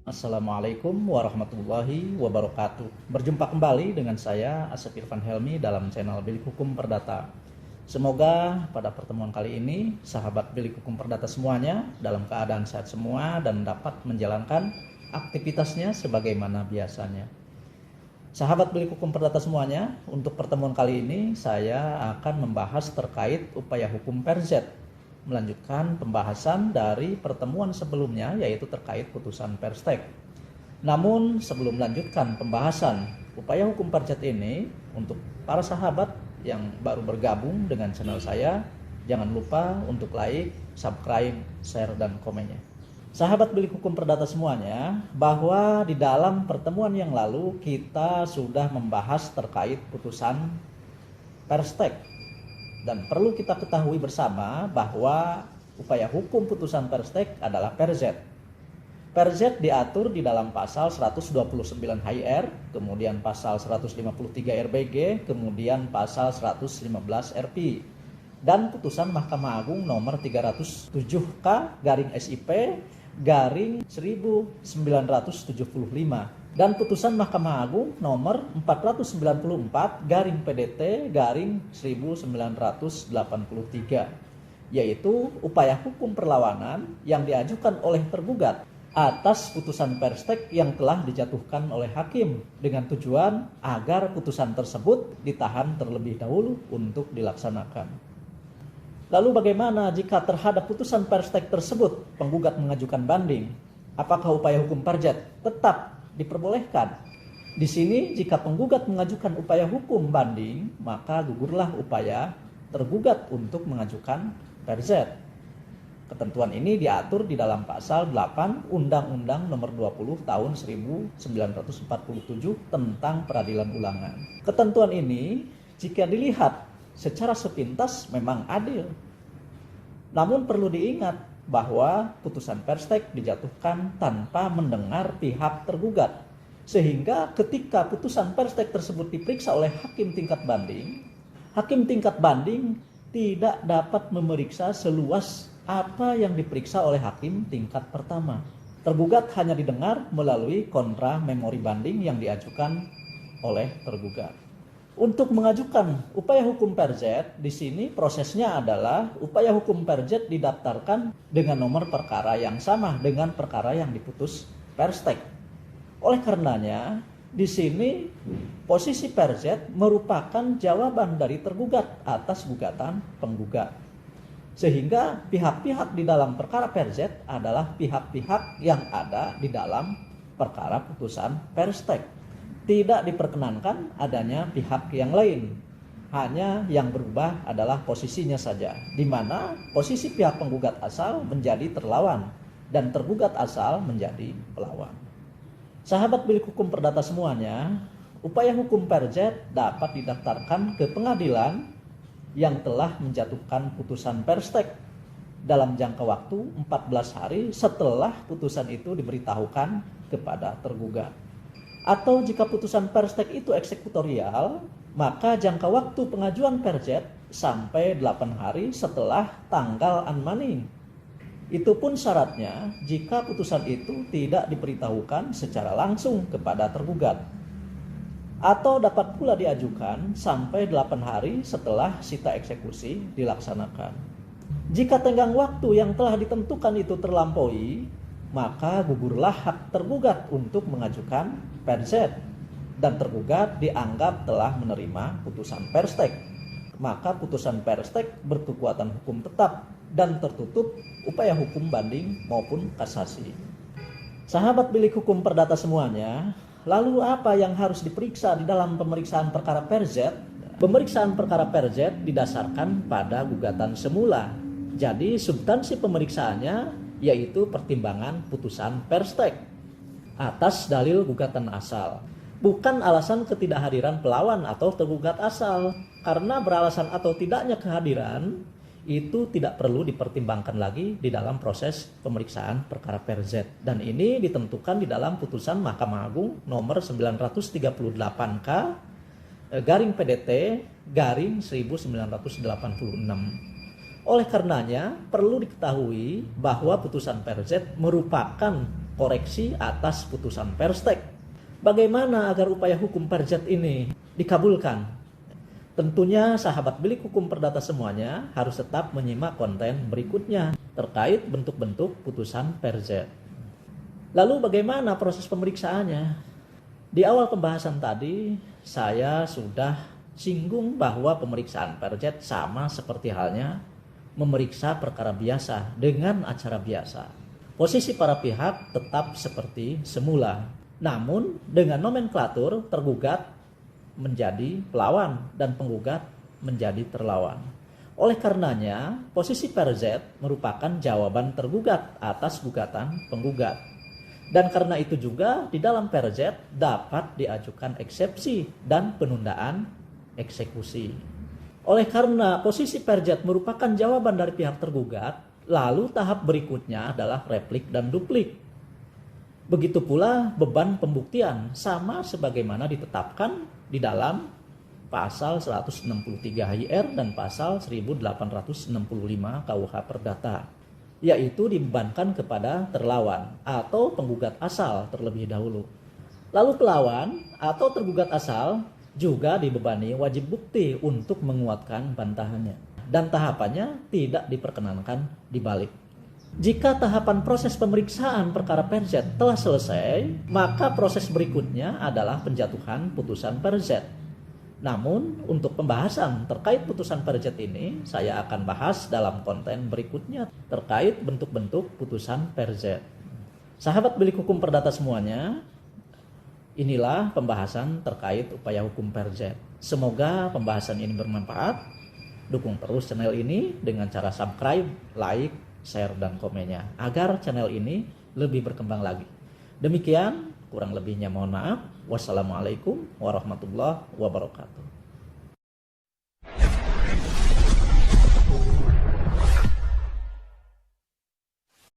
Assalamualaikum warahmatullahi wabarakatuh. Berjumpa kembali dengan saya Asep Irfan Helmi dalam channel Bilik Hukum Perdata. Semoga pada pertemuan kali ini sahabat Bilik Hukum Perdata semuanya dalam keadaan sehat semua dan dapat menjalankan aktivitasnya sebagaimana biasanya. Sahabat Bilik Hukum Perdata semuanya, untuk pertemuan kali ini saya akan membahas terkait upaya hukum PERZ, melanjutkan pembahasan dari pertemuan sebelumnya, yaitu terkait putusan Perstek. Namun sebelum melanjutkan pembahasan upaya hukum PERZ ini, untuk para sahabat yang baru bergabung dengan channel saya, jangan lupa untuk like, subscribe, share, dan komennya. Sahabat Bilik Hukum Perdata semuanya, bahwa di dalam pertemuan yang lalu kita sudah membahas terkait putusan Perstek. Dan perlu kita ketahui bersama bahwa upaya hukum putusan Perstek adalah PERZ. PERZ diatur di dalam pasal 129 HIR, kemudian pasal 153 RBG, kemudian pasal 115 RP. Dan putusan Mahkamah Agung nomor 307K/SIP/1975 dan putusan Mahkamah Agung nomor 494/PDT/1983, yaitu upaya hukum perlawanan yang diajukan oleh tergugat atas putusan Perstek yang telah dijatuhkan oleh hakim dengan tujuan agar putusan tersebut ditahan terlebih dahulu untuk dilaksanakan. Lalu bagaimana jika terhadap putusan Perstek tersebut penggugat mengajukan banding? Apakah upaya hukum PERZ tetap diperbolehkan? Di sini jika penggugat mengajukan upaya hukum banding, maka gugurlah upaya tergugat untuk mengajukan PERZ. Ketentuan ini diatur di dalam pasal 8 Undang-Undang Nomor 20 Tahun 1947 tentang peradilan ulangan. Ketentuan ini jika dilihat secara sepintas memang adil. Namun perlu diingat bahwa putusan Perstek dijatuhkan tanpa mendengar pihak tergugat. Sehingga ketika putusan Perstek tersebut diperiksa oleh hakim tingkat banding tidak dapat memeriksa seluas apa yang diperiksa oleh hakim tingkat pertama. Tergugat hanya didengar melalui kontra memori banding yang diajukan oleh tergugat. Untuk mengajukan upaya hukum PERZ, di sini prosesnya adalah upaya hukum PERZ didaftarkan dengan nomor perkara yang sama dengan perkara yang diputus Perstek. Oleh karenanya, di sini posisi PERZ merupakan jawaban dari tergugat atas gugatan penggugat. Sehingga pihak-pihak di dalam perkara PERZ adalah pihak-pihak yang ada di dalam perkara putusan Perstek. Tidak diperkenankan adanya pihak yang lain. Hanya yang berubah adalah posisinya saja, di mana posisi pihak penggugat asal menjadi terlawan dan tergugat asal menjadi pelawan. Sahabat Bilik Hukum Perdata semuanya, upaya hukum PERZ dapat didaftarkan ke pengadilan yang telah menjatuhkan putusan Perstek dalam jangka waktu 14 hari setelah putusan itu diberitahukan kepada tergugat. Atau jika putusan Perstek itu eksekutorial, maka jangka waktu pengajuan PERZ sampai 8 hari setelah tanggal unmanning. Itu pun syaratnya jika putusan itu tidak diberitahukan secara langsung kepada tergugat. Atau dapat pula diajukan sampai 8 hari setelah sita eksekusi dilaksanakan. Jika tenggang waktu yang telah ditentukan itu terlampaui, maka gugurlah hak tergugat untuk mengajukan PERZ dan tergugat dianggap telah menerima putusan Perstek. Maka putusan Perstek berkekuatan hukum tetap dan tertutup upaya hukum banding maupun kasasi. Sahabat Bilik Hukum Perdata semuanya, lalu apa yang harus diperiksa di dalam pemeriksaan perkara PERZ? Pemeriksaan perkara PERZ didasarkan pada gugatan semula. Jadi substansi pemeriksaannya yaitu pertimbangan putusan Perstek atas dalil gugatan asal. Bukan alasan ketidakhadiran pelawan atau tergugat asal. Karena beralasan atau tidaknya kehadiran itu tidak perlu dipertimbangkan lagi di dalam proses pemeriksaan perkara PERZ. Dan ini ditentukan di dalam putusan Mahkamah Agung nomor 938K/PDT/1986. Oleh karenanya perlu diketahui bahwa putusan PERZ merupakan koreksi atas putusan Perstek. Bagaimana agar upaya hukum Perjet ini dikabulkan? Tentunya sahabat bilik hukum perdata semuanya harus tetap menyimak konten berikutnya terkait bentuk-bentuk putusan Perjet. Lalu bagaimana proses pemeriksaannya? Di awal pembahasan tadi saya sudah singgung bahwa pemeriksaan Perjet sama seperti halnya memeriksa perkara biasa dengan acara biasa. Posisi para pihak tetap seperti semula. Namun dengan nomenklatur tergugat menjadi pelawan dan penggugat menjadi terlawan. Oleh karenanya, posisi Perjet merupakan jawaban tergugat atas gugatan penggugat. Dan karena itu juga di dalam Perjet dapat diajukan eksepsi dan penundaan eksekusi. Oleh karena posisi Perjet merupakan jawaban dari pihak tergugat, lalu tahap berikutnya adalah replik dan duplik. Begitu pula beban pembuktian sama sebagaimana ditetapkan di dalam pasal 163 HIR dan pasal 1865 KUH Perdata, yaitu dibebankan kepada terlawan atau penggugat asal terlebih dahulu. Lalu pelawan atau tergugat asal juga dibebani wajib bukti untuk menguatkan bantahannya, dan tahapannya tidak diperkenankan dibalik. Jika tahapan proses pemeriksaan perkara Perjet telah selesai, maka proses berikutnya adalah penjatuhan putusan Perjet. Namun untuk pembahasan terkait putusan Perjet ini saya akan bahas dalam konten berikutnya terkait bentuk-bentuk putusan Perjet. Sahabat bilik hukum perdata semuanya, inilah pembahasan terkait upaya hukum Perjet. Semoga pembahasan ini bermanfaat. Dukung terus channel ini dengan cara subscribe, like, share, dan komennya agar channel ini lebih berkembang lagi. Demikian, kurang lebihnya mohon maaf. Wassalamualaikum warahmatullahi wabarakatuh.